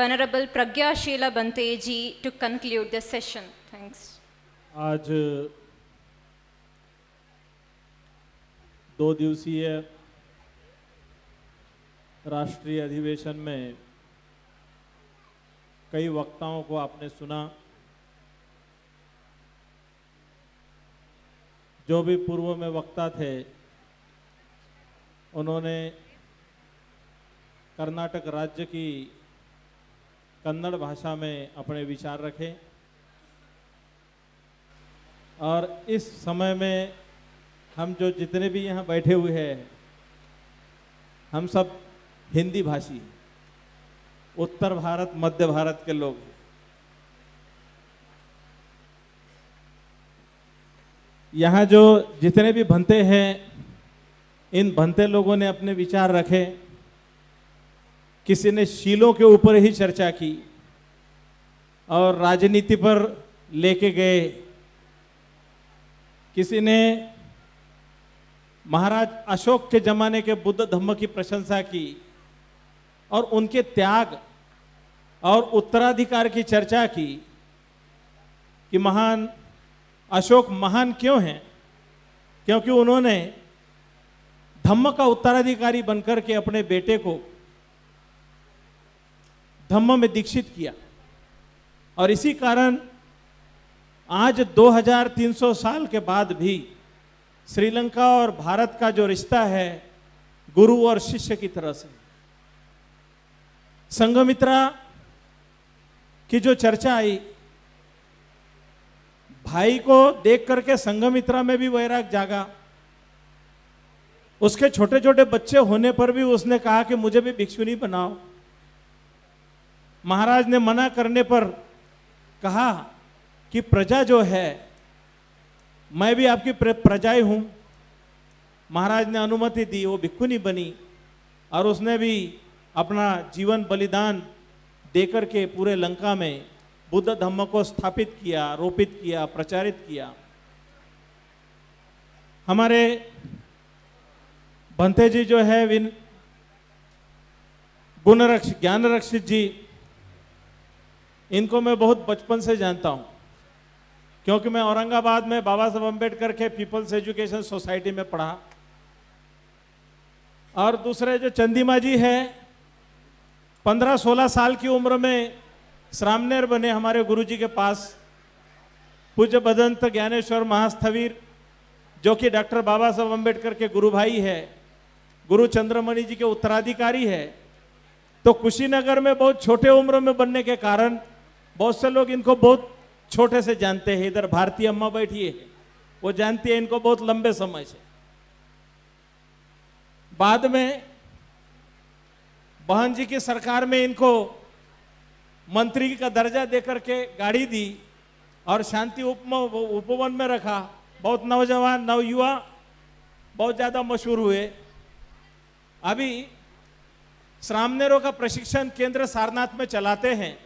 Venerable Pragya Sheela Bante ji to conclude the session. Thanks. आज 2 दिवसीय राष्ट्रीय अधिवेशन में कई वक्ताओं को आपने सुना। जो भी पूर्व में वक्ता थे उन्होंने कर्नाटक राज्य की कन्नड़ भाषा में अपने विचार रखे और इस समय में हम जो जितने भी यहाँ बैठे हुए हैं हम सब हिंदी भाषी हैं, उत्तर भारत मध्य भारत के लोग हैं। यहाँ जो जितने भी भंते हैं इन भंते लोगों ने अपने विचार रखे। किसी ने शीलों के ऊपर ही चर्चा की और राजनीति पर लेके गए। किसी ने महाराज अशोक के जमाने के बुद्ध धम्म की प्रशंसा की और उनके त्याग और उत्तराधिकार की चर्चा की कि महान अशोक महान क्यों हैं, क्योंकि उन्होंने धम्म का उत्तराधिकारी बनकर के अपने बेटे को धम्म में दीक्षित किया। और इसी कारण आज 2300 साल के बाद भी श्रीलंका और भारत का जो रिश्ता है गुरु और शिष्य की तरह से। संघमित्रा की जो चर्चा आई, भाई को देख करके संघमित्रा में भी वैराग जागा। उसके छोटे छोटे बच्चे होने पर भी उसने कहा कि मुझे भी भिक्षुनी बनाओ। महाराज ने मना करने पर कहा कि प्रजा जो है मैं भी आपकी प्रजाएं हूं। महाराज ने अनुमति दी, वो भिक्षुनी बनी और उसने भी अपना जीवन बलिदान देकर के पूरे लंका में बुद्ध धम्म को स्थापित किया, रोपित किया, प्रचारित किया। हमारे भंते जी जो है गुणरक्षित ज्ञान रक्षित जी, इनको मैं बहुत बचपन से जानता हूं क्योंकि मैं औरंगाबाद में बाबा साहब अम्बेडकर के पीपल्स एजुकेशन सोसाइटी में पढ़ा। और दूसरे जो चंदीमा जी है 15-16 साल की उम्र में श्रामनेर बने हमारे गुरुजी के पास। पूज्य भदंत ज्ञानेश्वर महास्थवीर जो कि डॉक्टर बाबा साहब अम्बेडकर के गुरु भाई है, गुरु चंद्रमणि जी के उत्तराधिकारी है। तो कुशीनगर में बहुत छोटे उम्र में बनने के कारण बहुत से लोग इनको बहुत छोटे से जानते हैं। इधर भारतीय अम्मा बैठी है, वो जानती है इनको बहुत लंबे समय से। बाद में बहन जी की सरकार में इनको मंत्री का दर्जा देकर के गाड़ी दी और शांति उपवन में रखा। बहुत नौजवान नवयुवा बहुत ज्यादा मशहूर हुए। अभी श्रामनेरों का प्रशिक्षण केंद्र सारनाथ में चलाते हैं।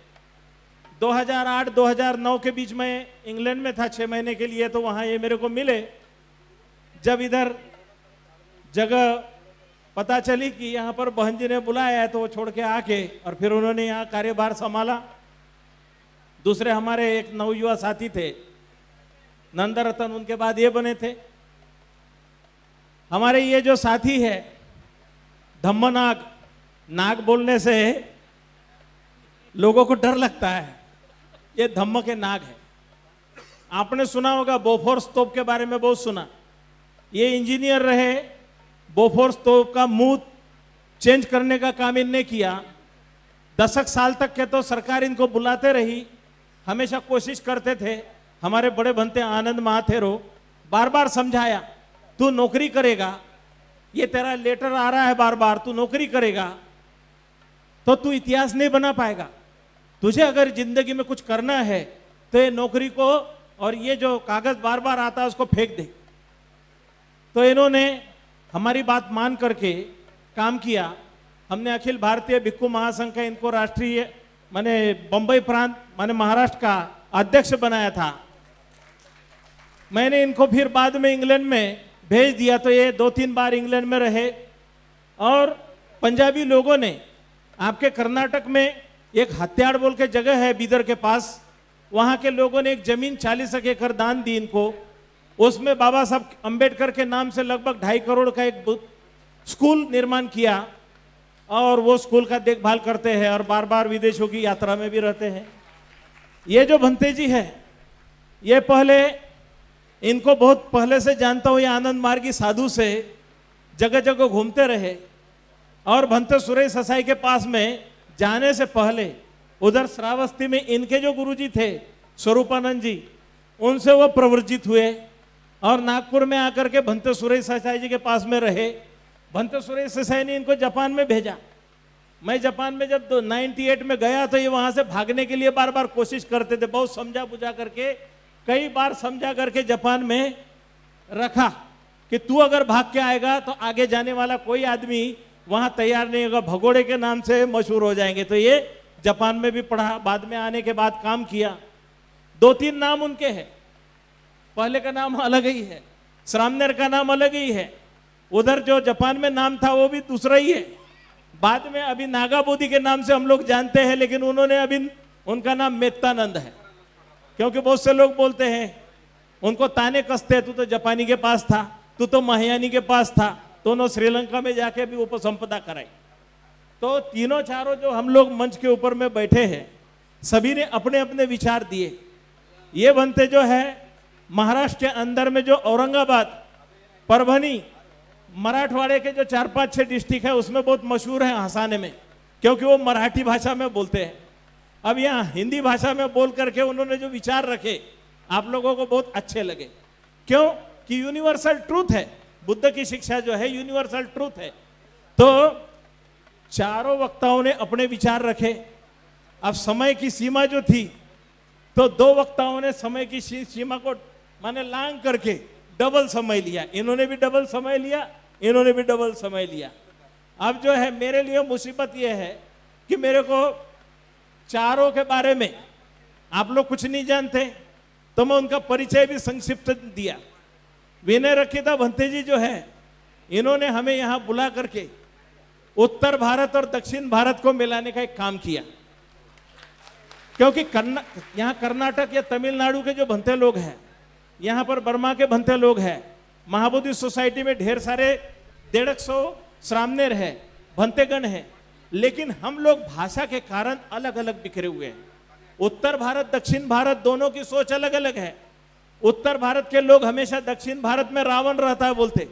2008-2009 के बीच में इंग्लैंड में था 6 महीने के लिए, तो वहां ये मेरे को मिले। जब इधर जगह पता चली कि यहाँ पर बहन जी ने बुलाया है तो वो छोड़ के आके और फिर उन्होंने यहाँ कार्यभार संभाला। दूसरे हमारे एक नवयुवा साथी थे नंदरतन, उनके बाद ये बने थे। हमारे ये जो साथी है धम्मनाग, नाग बोलने से लोगों को डर लगता है, ये धम्म के नाग है। आपने सुना होगा बोफोर्स तोप के बारे में, बहुत सुना। ये इंजीनियर रहे, बोफोर्स तोप का मुंह चेंज करने का काम इनने किया। 10 साल तक के तो सरकार इनको बुलाते रही, हमेशा कोशिश करते थे। हमारे बड़े बनते आनंद महाथेरो बार बार समझाया, तू नौकरी करेगा, ये तेरा लेटर आ रहा है बार बार, तू नौकरी करेगा तो तू इतिहास नहीं बना पाएगा। तुझे अगर जिंदगी में कुछ करना है तो ये नौकरी को और ये जो कागज बार बार आता है उसको फेंक दे। तो इन्होंने हमारी बात मान करके काम किया। हमने अखिल भारतीय भिक्खु महासंघ का इनको राष्ट्रीय माने बंबई प्रांत माने महाराष्ट्र का अध्यक्ष बनाया था। मैंने इनको फिर बाद में इंग्लैंड में भेज दिया, तो ये 2-3 बार इंग्लैंड में रहे। और पंजाबी लोगों ने आपके कर्नाटक में एक हत्याड़ बोल के जगह है बीदर के पास, वहां के लोगों ने एक जमीन 40 एकड़ दान दी इनको। उसमें बाबा साहब अंबेडकर के नाम से लगभग 2.5 करोड़ का एक स्कूल निर्माण किया और वो स्कूल का देखभाल करते हैं और बार बार विदेशों की यात्रा में भी रहते हैं। ये जो भंते जी है, ये पहले इनको बहुत पहले से जानता हूं, ये आनंद मार्गी साधु से जगह जगह घूमते रहे और भंते सुरेश ससाई के पास में जाने से पहले उधर श्रावस्ती में इनके जो गुरुजी थे स्वरूपानंद जी, उनसे वो प्रवर्जित हुए और नागपुर में आकर के भंते सुरेश ससाई जी के पास में रहे। भंते सुरेश ससाई ने इनको जापान में भेजा। मैं जापान में जब 98 में गया तो ये वहां से भागने के लिए बार बार कोशिश करते थे, बहुत समझा बुझा करके, कई बार समझा करके जापान में रखा कि तू अगर भाग के आएगा तो आगे जाने वाला कोई आदमी वहां तैयार नहीं होगा, भगोड़े के नाम से मशहूर हो जाएंगे। तो ये जापान में भी पढ़ा, बाद में आने के बाद काम किया। 2-3 नाम उनके हैं, पहले का नाम अलग ही है, श्रामनेर का नाम अलग ही है, उधर जो जापान में नाम था वो भी दूसरा ही है। बाद में अभी नागा बोधी के नाम से हम लोग जानते हैं, लेकिन उन्होंने अभी उनका नाम मेत्तानंद है, क्योंकि बहुत से लोग बोलते हैं उनको ताने कसते, तू तो जापानी के पास था, तू तो महायानी के पास था, दोनों श्रीलंका में जाके भी उपसंपदा कराई। तो तीनों चारों जो हम लोग मंच के ऊपर में बैठे हैं, सभी ने अपने अपने विचार दिए। ये बनते जो है महाराष्ट्र के अंदर में जो औरंगाबाद, परभनी, मराठवाड़े के जो 4-5-6 डिस्ट्रिक्ट है उसमें बहुत मशहूर है हंसाने में, क्योंकि वो मराठी भाषा में बोलते हैं। अब यहाँ हिंदी भाषा में बोल करके उन्होंने जो विचार रखे आप लोगों को बहुत अच्छे लगे, क्यों कि यूनिवर्सल ट्रूथ है, बुद्ध की शिक्षा जो है यूनिवर्सल ट्रूथ है। तो चारों वक्ताओं ने अपने विचार रखे। अब समय की सीमा जो थी तो 2 वक्ताओं ने समय की सीमा को माने लांग करके डबल समय लिया, इन्होंने भी डबल समय लिया, इन्होंने भी डबल समय लिया। अब जो है मेरे लिए मुसीबत यह है कि मेरे को चारों के बारे में आप लोग कुछ नहीं जानते, तो मैं उनका परिचय भी संक्षिप्त दिया। विनय रखिता भंते जी जो है, इन्होंने हमें यहां बुला करके उत्तर भारत और दक्षिण भारत को मिलाने का एक काम किया, क्योंकि यहाँ कर्नाटक या तमिलनाडु के जो भंते लोग हैं, यहाँ पर बर्मा के भंते लोग हैं, महाबोधि सोसाइटी में ढेर सारे 150 श्रामनेर है, भंतेगण है, लेकिन हम लोग भाषा के कारण अलग अलग बिखरे हुए हैं। उत्तर भारत दक्षिण भारत दोनों की सोच अलग अलग है। उत्तर भारत के लोग हमेशा दक्षिण भारत में रावण रहता है बोलते,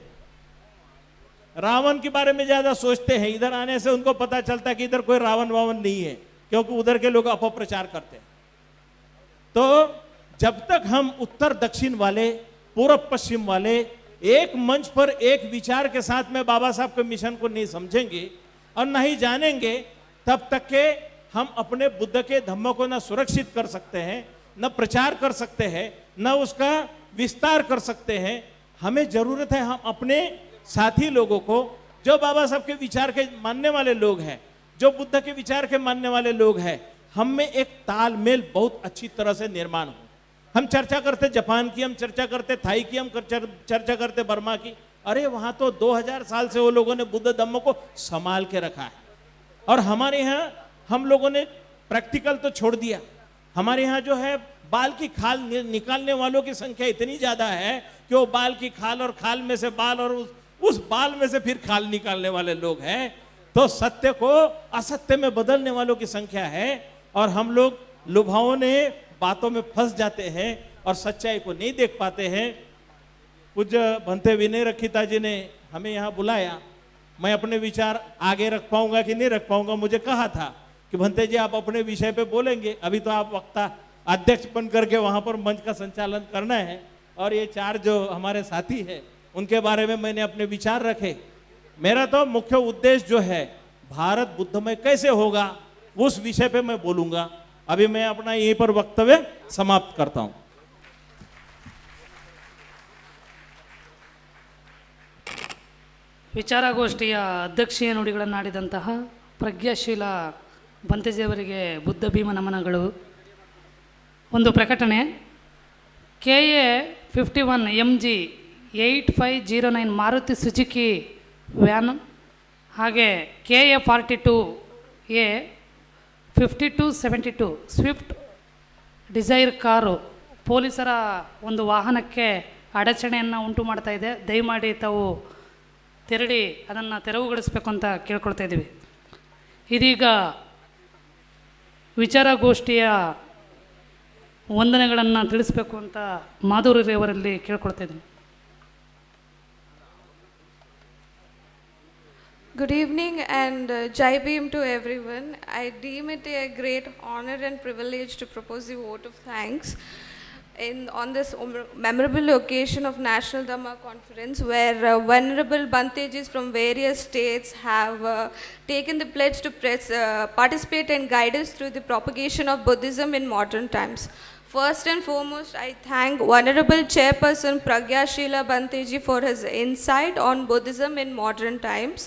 रावण के बारे में ज्यादा सोचते हैं। इधर आने से उनको पता चलता है कि इधर कोई रावण वावण नहीं है, क्योंकि उधर के लोग अपप्रचार करते हैं। तो जब तक हम उत्तर दक्षिण वाले, पूर्व पश्चिम वाले एक मंच पर एक विचार के साथ में बाबा साहब के मिशन को नहीं समझेंगे और नहीं जानेंगे, तब तक के हम अपने बुद्ध के धम्म को न सुरक्षित कर सकते हैं, न प्रचार कर सकते हैं, न उसका विस्तार कर सकते हैं। हमें जरूरत है हम अपने साथी लोगों को, जो बाबा साहब के विचार के मानने वाले लोग हैं, जो बुद्ध के विचार के मानने वाले लोग हैं, हम में एक तालमेल बहुत अच्छी तरह से निर्माण हो। हम चर्चा करते जापान की, हम चर्चा करते थाई की, हम चर्चा करते बर्मा की। अरे वहां तो 2000 साल से वो लोगों ने बुद्ध धम्म को संभाल के रखा है, और हमारे यहाँ हम लोगों ने प्रैक्टिकल तो छोड़ दिया। हमारे यहाँ जो है बाल की खाल निकालने वालों की संख्या इतनी ज्यादा है कि वो बाल की खाल और खाल में से बाल और उस बाल में से फिर खाल निकालने वाले लोग हैं। तो सत्य को असत्य में बदलने वालों की संख्या है, और हम लोग लुभावों ने बातों में फंस जाते हैं और सच्चाई को नहीं देख पाते हैं। पूज्य भंते विनय रखिता जी ने हमें यहाँ बुलाया। मैं अपने विचार आगे रख पाऊंगा कि नहीं रख पाऊंगा, मुझे कहा था कि भंते जी आप अपने विषय पे बोलेंगे, अभी तो आप वक्ता अध्यक्ष बन करके वहां पर मंच का संचालन करना है, और ये 4 जो हमारे साथी हैं उनके बारे में मैंने अपने विचार रखे। मेरा तो मुख्य उद्देश्य जो है भारत बुद्धमय कैसे होगा, उस विषय पे मैं बोलूंगा। अभी मैं अपना यहीं पर वक्तव्य समाप्त करता हूं। ವಿಚಾರಗೋಷ್ಠಿಯ ಅಧ್ಯಕ್ಷೀಯ ನುಡಿಗಳನ್ನಾಡಿದಂತಹ ಪ್ರಜ್ಞಾಶೀಲ ಬಂತೆಜಿಯವರಿಗೆ ಬುದ್ಧ ಭೀಮ ನಮನಗಳು. ಒಂದು ಪ್ರಕಟಣೆ, KA 51 MG 8509 Maruti Suzuki van, ಹಾಗೆ KA 42A 5272 Swift Dzire car ಪೊಲೀಸರ ಒಂದು ವಾಹನಕ್ಕೆ ಅಡಚಣೆಯನ್ನು ಉಂಟು ಮಾಡ್ತಾ ಇದೆ. ದಯಮಾಡಿ ತಾವು ತೆರಳಿ ಅದನ್ನು ತೆರವುಗೊಳಿಸಬೇಕು ಅಂತ ಕೇಳ್ಕೊಳ್ತಾ ಇದ್ದೀವಿ. ಇದೀಗ ವಿಚಾರಗೋಷ್ಠಿಯ ವಂದನೆಗಳನ್ನು ತಿಳಿಸಬೇಕು ಅಂತ ಮಾಧುರಿಯವರಲ್ಲಿ ಕೇಳ್ಕೊಳ್ತಾ ಇದ್ದೀನಿ. Good evening and Jai Bhim to everyone. I deem it a great honor and privilege to propose the vote of thanks on this memorable occasion of National Dhamma Conference, where venerable Bantejis from various states have taken the pledge to participate and guide us through the propagation of Buddhism in modern times. First and foremost, I thank Venerable Chairperson Pragya Sheila Banteji for his insight on Buddhism in modern times.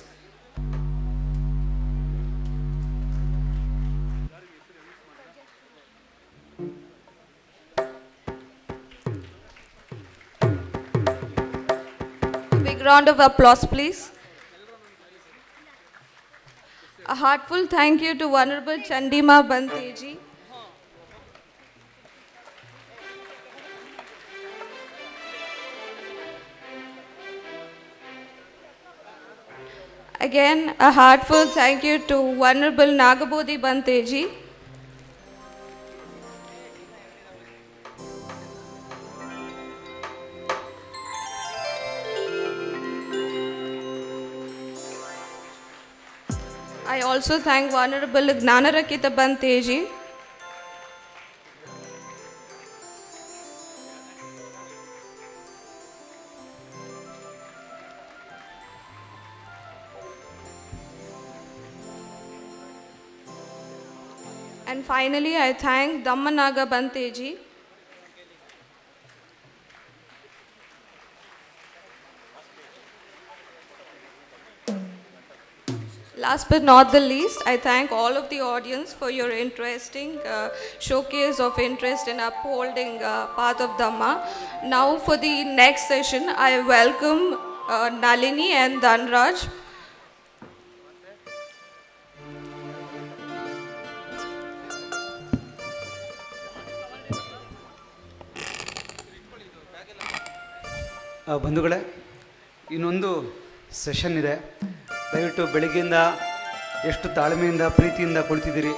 Big round of applause, please. A heartfelt thank you to Venerable Chandima Banteji. Again, a heartfelt thank you to Venerable Nagabodhi Banteji. I also thank Venerable Gnanarakita Banteji. And finally, I thank Dhammanaga Banteji. Last but not the least, I thank all of the audience for your interesting showcase of interest in upholding path of Dhamma. Now for the next session, I welcome Nalini and Dhanraj. ಬಂಧುಗಳೇ, ಇನ್ನೊಂದು session ಇದೆ. ದಯವಿಟ್ಟು ಬೆಳಗ್ಗೆಯಿಂದ ಎಷ್ಟು ತಾಳ್ಮೆಯಿಂದ ಪ್ರೀತಿಯಿಂದ ಕುಳಿತಿದ್ದೀರಿ,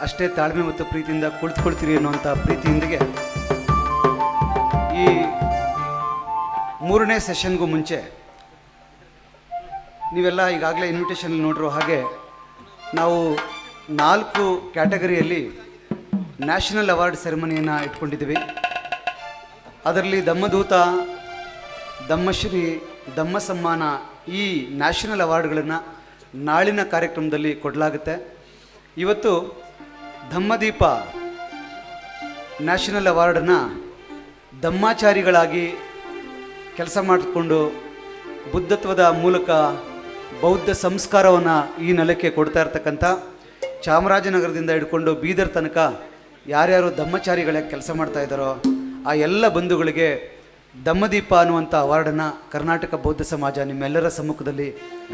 ಅಷ್ಟೇ ತಾಳ್ಮೆ ಮತ್ತು ಪ್ರೀತಿಯಿಂದ ಕುಳಿತುಕೊಳ್ತೀರಿ ಅನ್ನುವಂಥ ಪ್ರೀತಿಯೊಂದಿಗೆ ಈ ಮೂರನೇ ಸೆಷನ್ಗೂ ಮುಂಚೆ ನೀವೆಲ್ಲ ಈಗಾಗಲೇ ಇನ್ವಿಟೇಷನ್ ನೋಡಿರೋ ಹಾಗೆ ನಾವು 4 ಕ್ಯಾಟಗರಿಯಲ್ಲಿ ನ್ಯಾಷನಲ್ ಅವಾರ್ಡ್ ಸೆರೆಮನಿಯನ್ನು ಇಟ್ಕೊಂಡಿದ್ದೀವಿ. ಅದರಲ್ಲಿ ಧಮ್ಮದೂತ, ಧಮ್ಮಶ್ರೀ, ಧಮ್ಮ ಸಮ್ಮಾನ ಈ ನ್ಯಾಷನಲ್ ಅವಾರ್ಡ್ಗಳನ್ನು ನಾಳಿನ ಕಾರ್ಯಕ್ರಮದಲ್ಲಿ ಕೊಡಲಾಗುತ್ತೆ. ಇವತ್ತು ಧಮ್ಮದೀಪ ನ್ಯಾಷನಲ್ ಅವಾರ್ಡನ್ನು ಧಮ್ಮಾಚಾರಿಗಳಾಗಿ ಕೆಲಸ ಮಾಡಿಕೊಂಡು ಬುದ್ಧತ್ವದ ಮೂಲಕ ಬೌದ್ಧ ಸಂಸ್ಕಾರವನ್ನು ಈ ನೆಲಕ್ಕೆ ಕೊಡ್ತಾ ಇರ್ತಕ್ಕಂಥ ಚಾಮರಾಜನಗರದಿಂದ ಹಿಡ್ಕೊಂಡು ಬೀದರ್ ತನಕ ಯಾರ್ಯಾರು ಧಮ್ಮಚಾರಿಗಳಾಗಿ ಕೆಲಸ ಮಾಡ್ತಾ ಇದ್ದಾರೋ ಆ ಎಲ್ಲ ಬಂಧುಗಳಿಗೆ ಧಮ್ಮದೀಪ ಅನ್ನುವಂಥ ಅವಾರ್ಡನ್ನು ಕರ್ನಾಟಕ ಬೌದ್ಧ ಸಮಾಜ ನಿಮ್ಮೆಲ್ಲರ ಸಮ್ಮುಖದಲ್ಲಿ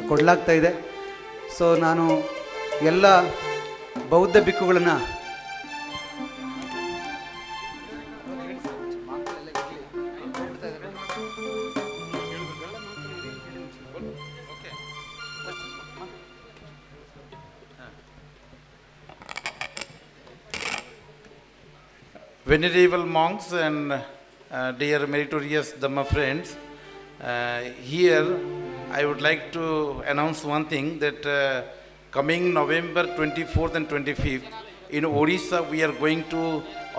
ಕೊಡಲಾಗ್ತಾ ಇದೆ. ಸೊ ನಾನು ಎಲ್ಲ ಬೌದ್ಧ ಭಿಕ್ಕುಗಳನ್ನು Venerable monks and dear meritorious Dhamma friends, here I would like to announce one thing that coming November 24th and 25th in Odisha we are going to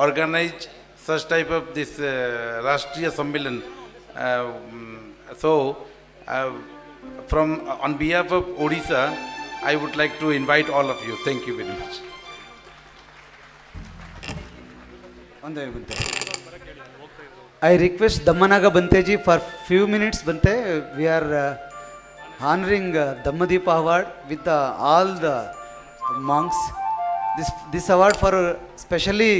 organize such type of this Rashtriya Sammelan. So on behalf of Odisha I would like to invite all of you. Thank you very much. I request Dhammanaga Banteji for few minutes. Bante, we are honoring Dhammadeepa award with all the monks. This award for specially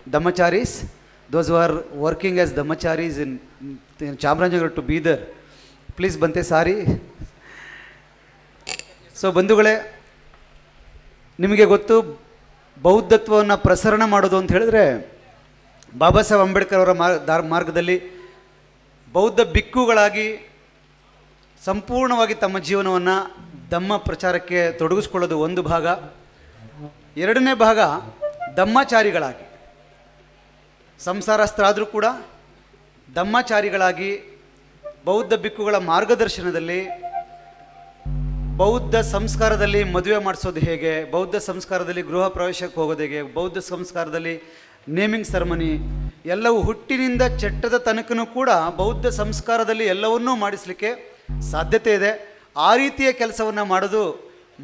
Dhammacharis, those who are working as Dhammacharis in Chamarajanagar to Bidar. Please Bante Sari. So ಬಂಧುಗಳೇ, ನಿಮಗೆ ಗೊತ್ತು ಬೌದ್ಧತ್ವವನ್ನು ಪ್ರಸರಣ ಮಾಡೋದು ಅಂತ ಹೇಳಿದ್ರೆ ಬಾಬಾ ಸಾಹೇಬ್ ಅಂಬೇಡ್ಕರ್ ಅವರ ಮಾರ್ಗದಲ್ಲಿ ಬೌದ್ಧ ಭಿಕ್ಕುಗಳಾಗಿ ಸಂಪೂರ್ಣವಾಗಿ ತಮ್ಮ ಜೀವನವನ್ನು ಧಮ್ಮ ಪ್ರಚಾರಕ್ಕೆ ತೊಡಗಿಸ್ಕೊಳ್ಳೋದು ಒಂದು ಭಾಗ. ಎರಡನೇ ಭಾಗ ಧಮ್ಮಾಚಾರಿಗಳಾಗಿ ಸಂಸಾರಸ್ಥರಾದರೂ ಕೂಡ ಧಮ್ಮಾಚಾರಿಗಳಾಗಿ ಬೌದ್ಧ ಭಿಕ್ಕುಗಳ ಮಾರ್ಗದರ್ಶನದಲ್ಲಿ ಬೌದ್ಧ ಸಂಸ್ಕಾರದಲ್ಲಿ ಮದುವೆ ಮಾಡಿಸೋದು ಹೇಗೆ, ಬೌದ್ಧ ಸಂಸ್ಕಾರದಲ್ಲಿ ಗೃಹ ಪ್ರವೇಶಕ್ಕೆ ಹೋಗೋದು ಹೇಗೆ, ಬೌದ್ಧ ಸಂಸ್ಕಾರದಲ್ಲಿ ನೇಮಿಂಗ್ ಸೆರೆಮನಿ ಎಲ್ಲವೂ ಹುಟ್ಟಿನಿಂದ ಚಟ್ಟದ ತನಕನೂ ಕೂಡ ಬೌದ್ಧ ಸಂಸ್ಕಾರದಲ್ಲಿ ಎಲ್ಲವನ್ನೂ ಮಾಡಿಸಲಿಕ್ಕೆ ಸಾಧ್ಯತೆ ಇದೆ. ಆ ರೀತಿಯ ಕೆಲಸವನ್ನು ಮಾಡೋದು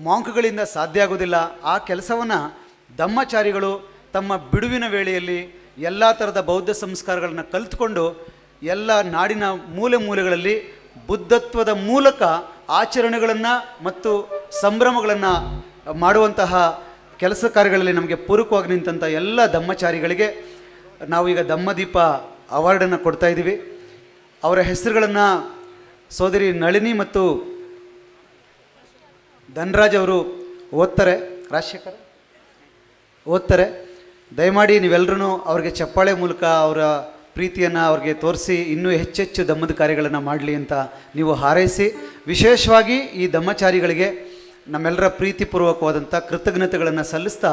ಮಾಂಕ್ಗಳಿಂದ ಸಾಧ್ಯ ಆಗೋದಿಲ್ಲ. ಆ ಕೆಲಸವನ್ನು ಧಮ್ಮಾಚಾರಿಗಳು ತಮ್ಮ ಬಿಡುವಿನ ವೇಳೆಯಲ್ಲಿ ಎಲ್ಲ ಥರದ ಬೌದ್ಧ ಸಂಸ್ಕಾರಗಳನ್ನು ಕಲಿತುಕೊಂಡು ಎಲ್ಲ ನಾಡಿನ ಮೂಲೆ ಮೂಲೆಗಳಲ್ಲಿ ಬುದ್ಧತ್ವದ ಮೂಲಕ ಆಚರಣೆಗಳನ್ನು ಮತ್ತು ಸಂಭ್ರಮಗಳನ್ನು ಮಾಡುವಂತಹ ಕೆಲಸ ಕಾರ್ಯಗಳಲ್ಲಿ ನಮಗೆ ಪೂರಕವಾಗಿ ನಿಂತಹ ಎಲ್ಲ ಧಮ್ಮಾಚಾರಿಗಳಿಗೆ ನಾವೀಗ ಧಮ್ಮದೀಪ ಅವಾರ್ಡನ್ನು ಕೊಡ್ತಾ ಇದ್ದೀವಿ. ಅವರ ಹೆಸರುಗಳನ್ನು ಸೋದರಿ ನಳಿನಿ ಮತ್ತು ಧನರಾಜ್ ಅವರು ಓದ್ತಾರೆ, ರಾಜಶೇಖರ್ ಓದ್ತಾರೆ. ದಯಮಾಡಿ ನೀವೆಲ್ಲರೂ ಅವ್ರಿಗೆ ಚಪ್ಪಾಳೆ ಮೂಲಕ ಅವರ ಪ್ರೀತಿಯನ್ನು ಅವ್ರಿಗೆ ತೋರಿಸಿ ಇನ್ನೂ ಹೆಚ್ಚೆಚ್ಚು ಧಮ್ಮದ ಕಾರ್ಯಗಳನ್ನು ಮಾಡಲಿ ಅಂತ ನೀವು ಹಾರೈಸಿ, ವಿಶೇಷವಾಗಿ ಈ ಧಮ್ಮಾಚಾರಿಗಳಿಗೆ ನಮ್ಮೆಲ್ಲರ ಪ್ರೀತಿಪೂರ್ವಕವಾದಂಥ ಕೃತಜ್ಞತೆಗಳನ್ನು ಸಲ್ಲಿಸ್ತಾ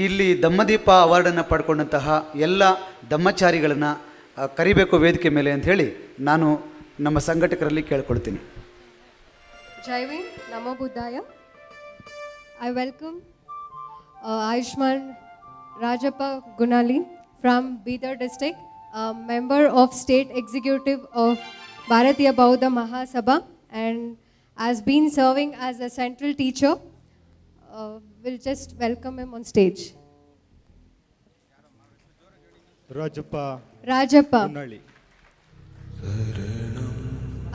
ಇಲ್ಲಿ ಧಮ್ಮದೀಪ ಅವಾರ್ಡನ್ನು ಪಡ್ಕೊಂಡಂತಹ ಎಲ್ಲ ಧಮ್ಮಾಚಾರಿಗಳನ್ನು ಕರಿಬೇಕು ವೇದಿಕೆ ಮೇಲೆ ಅಂತ ಹೇಳಿ ನಾನು ನಮ್ಮ ಸಂಘಟಕರಲ್ಲಿ ಕೇಳ್ಕೊಳ್ತೀನಿ. Jai Hind, Namo Buddhaya. I welcome Ayushman Rajappa Gunali from Bidar district, a member of State Executive of Bharatiya Bauddha Mahasabha and has been serving as a central teacher. We'll just welcome him on stage. Rajappa Gunali.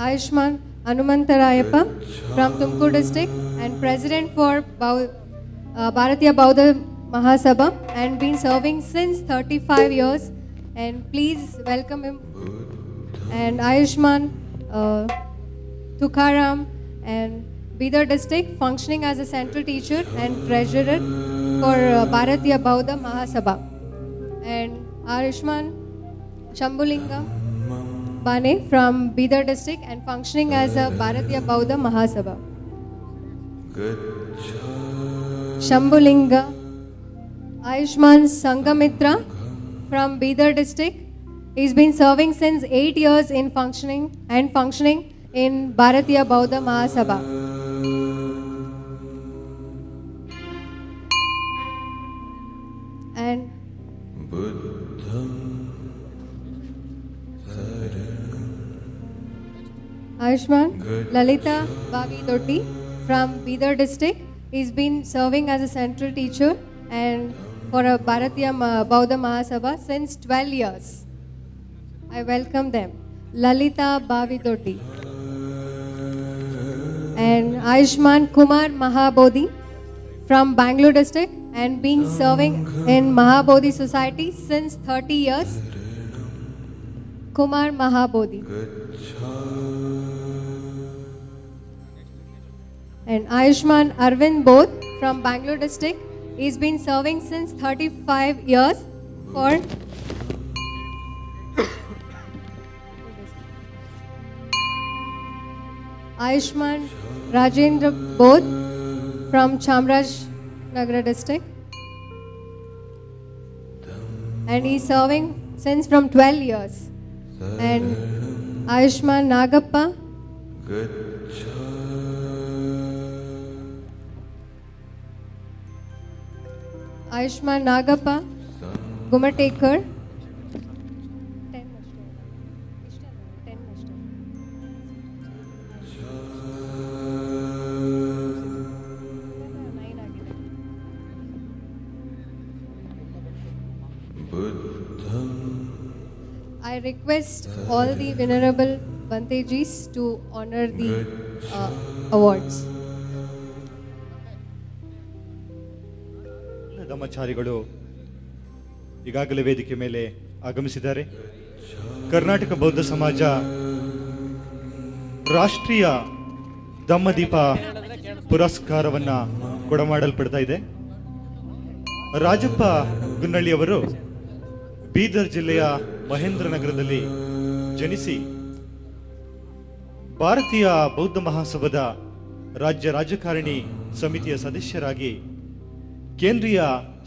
Ayushman Hanumantarayappa from Tumkur district and president for Bharatiya Bauddha Mahasabha and been serving since 35 years, and please welcome him. And Ayushman Tukaram and Bidar district functioning as a central teacher and treasurer for Bharatiya Bauddha Mahasabha. And Ayushman Shambhulinga Bane from Bidar district and functioning as a Bharatiya Bauddha Mahasabha. Shambhulinga Ayushman Sangamitra from Bidar district. He's been serving since 8 years in functioning in Bharatiya Bauddha Mahasabha. And Ayushman Lalita Bavi Dotti from Bidar district. He's been serving as a central teacher and for a Bharatiya Bauddha Mahasabha since 12 years. I welcome them. Lalita Bavi Dotti. And Ayushman Kumar Mahabodhi from Bangalore district and been serving in Mahabodhi Society since 30 years. Kumar Mahabodhi. And Ayushman Arvind Bodh from Bangalore district. He's been serving since 35 years for Ayushman Rajendra Bodh from Chamraj Nagar district. And he's serving since from 12 years. And Ayushman Nagappa Ayushman Nagappa Gumatekar 10 I request all the venerable Bantejis to honor the awards. ಧಮ್ಮಾಚಾರಿಗಳು ಈಗಾಗಲೇ ವೇದಿಕೆ ಮೇಲೆ ಆಗಮಿಸಿದ್ದಾರೆ. ಕರ್ನಾಟಕ ಬೌದ್ಧ ಸಮಾಜ ರಾಷ್ಟ್ರೀಯ ಧಮ್ಮದೀಪ ಪುರಸ್ಕಾರವನ್ನು ಕೊಡಮಾಡಲ್ಪಡ್ತಾ ಇದೆ. ರಾಜಪ್ಪ ಗುನ್ನಳ್ಳಿಯವರು ಬೀದರ್ ಜಿಲ್ಲೆಯ ಮಹೇಂದ್ರನಗರದಲ್ಲಿ ಜನಿಸಿ ಭಾರತೀಯ ಬೌದ್ಧ ಮಹಾಸಭಾದ ರಾಜ್ಯ ರಾಜಕಾರಣಿ ಸಮಿತಿಯ ಸದಸ್ಯರಾಗಿ ಕೇಂದ್ರೀಯ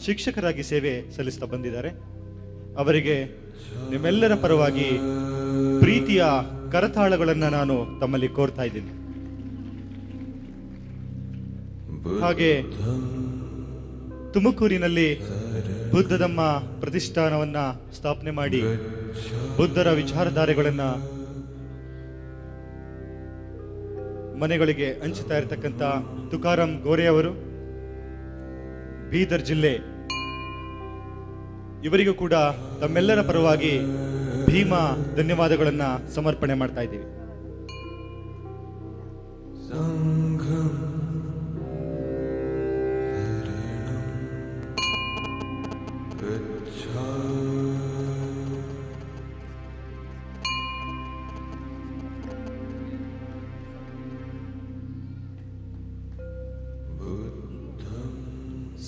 ಶಿಕ್ಷಕರಾಗಿ ಸೇವೆ ಸಲ್ಲಿಸ್ತಾ ಬಂದಿದ್ದಾರೆ. ಅವರಿಗೆ ನಿಮ್ಮೆಲ್ಲರ ಪರವಾಗಿ ಪ್ರೀತಿಯ ಕರತಾಳಗಳನ್ನು ನಾನು ತಮ್ಮಲ್ಲಿ ಕೋರ್ತಾ ಇದ್ದೀನಿ. ಹಾಗೆ ತುಮಕೂರಿನಲ್ಲಿ ಬುದ್ಧಧಮ್ಮ ಪ್ರತಿಷ್ಠಾನವನ್ನ ಸ್ಥಾಪನೆ ಮಾಡಿ ಬುದ್ಧರ ವಿಚಾರಧಾರೆಗಳನ್ನ ಮನೆಗಳಿಗೆ ಹಂಚುತ್ತಾ ಇರತಕ್ಕಂಥ ತುಕಾರಾಮ್ ಗೋರೆ ಅವರು ಬೀದರ್ ಜಿಲ್ಲೆ, ಇವರಿಗೂ ಕೂಡ ತಮ್ಮೆಲ್ಲರ ಪರವಾಗಿ ಭೀಮಾ ಧನ್ಯವಾದಗಳನ್ನ ಸಮರ್ಪಣೆ ಮಾಡ್ತಾ ಇದ್ದೀವಿ.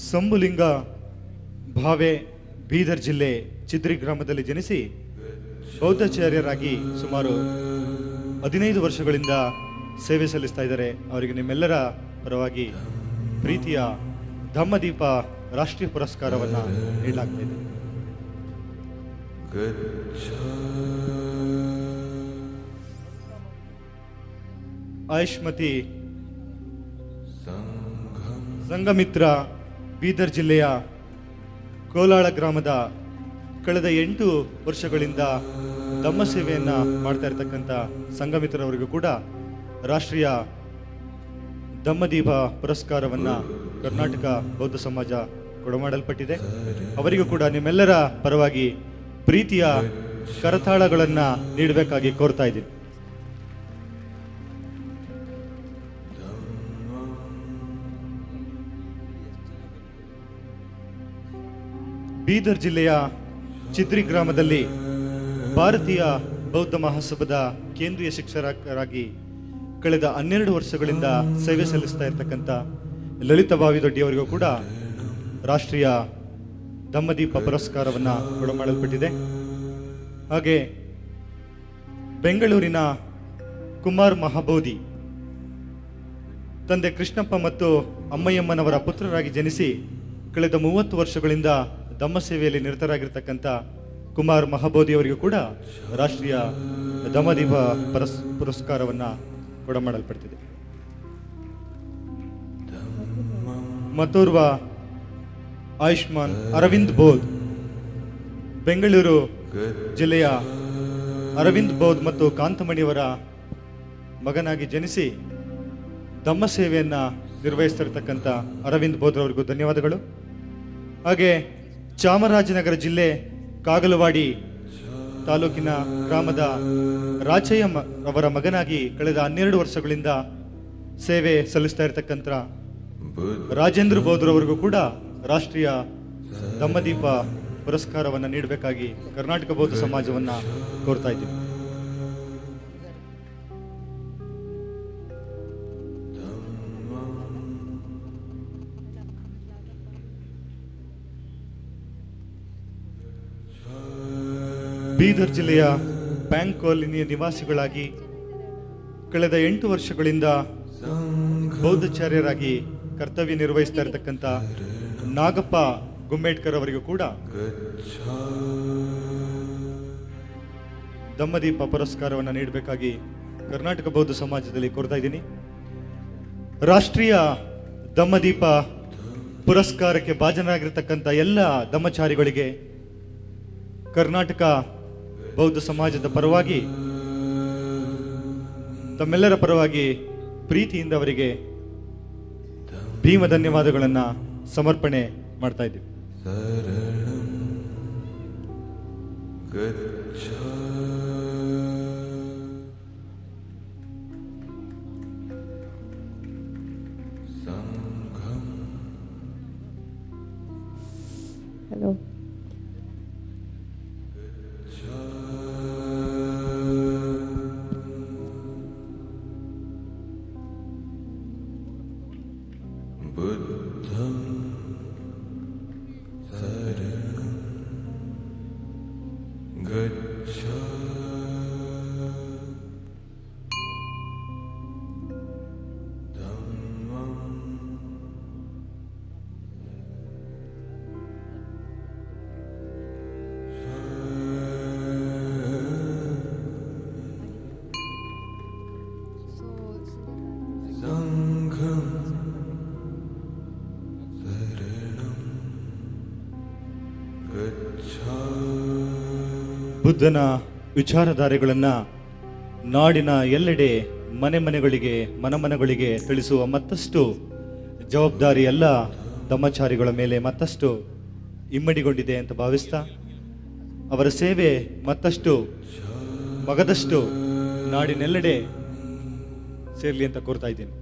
ಸಂಬುಲಿಂಗ ಭಾವೆ ಬೀದರ್ ಜಿಲ್ಲೆ ಚಿದ್ರಿ ಗ್ರಾಮದಲ್ಲಿ ಜನಿಸಿ ಬೌದ್ಧಾಚಾರ್ಯರಾಗಿ ಸುಮಾರು 15 ವರ್ಷಗಳಿಂದ ಸೇವೆ ಸಲ್ಲಿಸ್ತಾ ಇದ್ದಾರೆ. ಅವರಿಗೆ ನಿಮ್ಮೆಲ್ಲರ ಪರವಾಗಿ ಪ್ರೀತಿಯ ಧಮ್ಮದೀಪ ರಾಷ್ಟ್ರೀಯ ಪುರಸ್ಕಾರವನ್ನು ನೀಡಲಾಗ್ತಾ ಇದೆ. ಆಯುಷ್ಮತಿ ಸಂಘಮಿತ್ರ ಬೀದರ್ ಜಿಲ್ಲೆಯ ಕೋಲಾಳ ಗ್ರಾಮದ ಕಳೆದ 8 ವರ್ಷಗಳಿಂದ ಧಮ್ಮ ಸೇವೆಯನ್ನ ಮಾಡ್ತಾ ಇರತಕ್ಕಂಥ ಸಂಘಮಿತ್ರರವರಿಗೂ ಕೂಡ ರಾಷ್ಟ್ರೀಯ ಧಮ್ಮದೀಪ ಪುರಸ್ಕಾರವನ್ನ ಕರ್ನಾಟಕ ಬೌದ್ಧ ಸಮಾಜ ಕೊಡಮಾಡಲ್ಪಟ್ಟಿದೆ. ಅವರಿಗೂ ಕೂಡ ನಿಮ್ಮೆಲ್ಲರ ಪರವಾಗಿ ಪ್ರೀತಿಯ ಕರತಾಳಗಳನ್ನ ನೀಡಬೇಕಾಗಿ ಕೋರ್ತಾ ಇದ್ದೀನಿ. ಬೀದರ್ ಜಿಲ್ಲೆಯ ಚಿದ್ರಿ ಗ್ರಾಮದಲ್ಲಿ ಭಾರತೀಯ ಬೌದ್ಧ ಮಹಾಸಭಾದ ಕೇಂದ್ರೀಯ ಶಿಕ್ಷಕರಾಗಿ ಕಳೆದ 12 ವರ್ಷಗಳಿಂದ ಸೇವೆ ಸಲ್ಲಿಸ್ತಾ ಇರತಕ್ಕಂಥ ಲಲಿತಾ ಬಾವಿದೊಡ್ಡಿ ಅವರಿಗೂ ಕೂಡ ರಾಷ್ಟ್ರೀಯ ಧಮ್ಮದೀಪ ಪುರಸ್ಕಾರವನ್ನು ಕೊಡಮಾಡಲ್ಪಟ್ಟಿದೆ. ಹಾಗೆ ಬೆಂಗಳೂರಿನ ಕುಮಾರ್ ಮಹಾಬೋಧಿ ತಂದೆ ಕೃಷ್ಣಪ್ಪ ಮತ್ತು ಅಮ್ಮಯ್ಯಮ್ಮನವರ ಪುತ್ರರಾಗಿ ಜನಿಸಿ ಕಳೆದ 30 ವರ್ಷಗಳಿಂದ ಧಮ್ಮ ಸೇವೆಯಲ್ಲಿ ನಿರತರಾಗಿರ್ತಕ್ಕಂಥ ಕುಮಾರ್ ಮಹಾಬೋಧಿ ಅವರಿಗೂ ಕೂಡ ರಾಷ್ಟ್ರೀಯ ಧಮ್ಮದೀಪ ಪುರಸ್ಕಾರವನ್ನು ಕೊಡಮಾಡಲ್ಪಡ್ತಿದೆ. ಮತ್ತೋರ್ವ ಆಯುಷ್ಮಾನ್ ಅರವಿಂದ್ ಬೋಧ್ ಬೆಂಗಳೂರು ಜಿಲ್ಲೆಯ ಅರವಿಂದ್ ಬೋಧ್ ಮತ್ತು ಕಾಂತಮಣಿಯವರ ಮಗನಾಗಿ ಜನಿಸಿ ಧಮ್ಮ ಸೇವೆಯನ್ನು ನಿರ್ವಹಿಸ್ತಿರ್ತಕ್ಕಂಥ ಅರವಿಂದ್ ಬೋಧ್ ಅವರಿಗೂ ಧನ್ಯವಾದಗಳು. ಹಾಗೆ ಚಾಮರಾಜನಗರ ಜಿಲ್ಲೆ ಕಾಗಲವಾಡಿ ತಾಲೂಕಿನ ಗ್ರಾಮದ ರಾಚಯ್ಯ ಅವರ ಮಗನಾಗಿ ಕಳೆದ 12 ವರ್ಷಗಳಿಂದ ಸೇವೆ ಸಲ್ಲಿಸ್ತಾ ಇರತಕ್ಕಂಥ ರಾಜೇಂದ್ರ ಬೋಧ್ರವರಿಗೂ ಕೂಡ ರಾಷ್ಟ್ರೀಯ ಧಮ್ಮದೀಪ ಪುರಸ್ಕಾರವನ್ನು ನೀಡಬೇಕಾಗಿ ಕರ್ನಾಟಕ ಬೌದ್ಧ ಸಮಾಜವನ್ನು ಕೋರ್ತಾ ಇದ್ದೀವಿ. ಬೀದರ್ ಜಿಲ್ಲೆಯ ಬ್ಯಾಂಕ್ ಕಾಲೋನಿಯ ನಿವಾಸಿಗಳಾಗಿ ಕಳೆದ 8 ವರ್ಷಗಳಿಂದ ಬೌದ್ಧಾಚಾರ್ಯರಾಗಿ ಕರ್ತವ್ಯ ನಿರ್ವಹಿಸ್ತಾ ಇರತಕ್ಕಂಥ ನಾಗಪ್ಪ ಗುಮ್ಮೇಡ್ಕರ್ ಅವರಿಗೂ ಕೂಡ ಧಮ್ಮದೀಪ ಪುರಸ್ಕಾರವನ್ನು ನೀಡಬೇಕಾಗಿ ಕರ್ನಾಟಕ ಬೌದ್ಧ ಸಮಾಜದಲ್ಲಿ ಕೋರ್ತಾ ಇದ್ದೀನಿ. ರಾಷ್ಟ್ರೀಯ ಧಮ್ಮದೀಪ ಪುರಸ್ಕಾರಕ್ಕೆ ಭಾಜನರಾಗಿರ್ತಕ್ಕಂಥ ಎಲ್ಲ ಧಮ್ಮಚಾರಿಗಳಿಗೆ ಕರ್ನಾಟಕ ಬೌದ್ಧ ಸಮಾಜದ ಪರವಾಗಿ ತಮ್ಮೆಲ್ಲರ ಪರವಾಗಿ ಪ್ರೀತಿಯಿಂದ ಅವರಿಗೆ ಭೀಮ ಧನ್ಯವಾದಗಳನ್ನು ಸಮರ್ಪಣೆ ಮಾಡ್ತಾ ಇದ್ದೀವಿ. Hello. ಬುದ್ಧನ ವಿಚಾರಧಾರೆಗಳನ್ನು ನಾಡಿನ ಎಲ್ಲೆಡೆ ಮನೆಗಳಿಗೆ ಮನಗಳಿಗೆ ತಿಳಿಸುವ ಮತ್ತಷ್ಟು ಜವಾಬ್ದಾರಿ ಎಲ್ಲ ಧಮ್ಮಚಾರಿಗಳ ಮೇಲೆ ಮತ್ತಷ್ಟು ಇಮ್ಮಡಿಗೊಂಡಿದೆ ಅಂತ ಭಾವಿಸ್ತಾ ಅವರ ಸೇವೆ ಮತ್ತಷ್ಟು ಮಗದಷ್ಟು ನಾಡಿನೆಲ್ಲೆಡೆ ಸೇರಲಿ ಅಂತ ಕೋರ್ತಾ ಇದ್ದೀನಿ.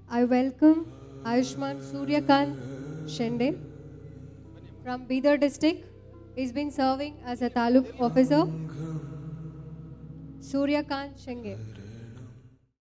I welcome Ayushman Suryakant Shende from Bidar district. He's been serving as a Taluk officer. Suryakant Shende.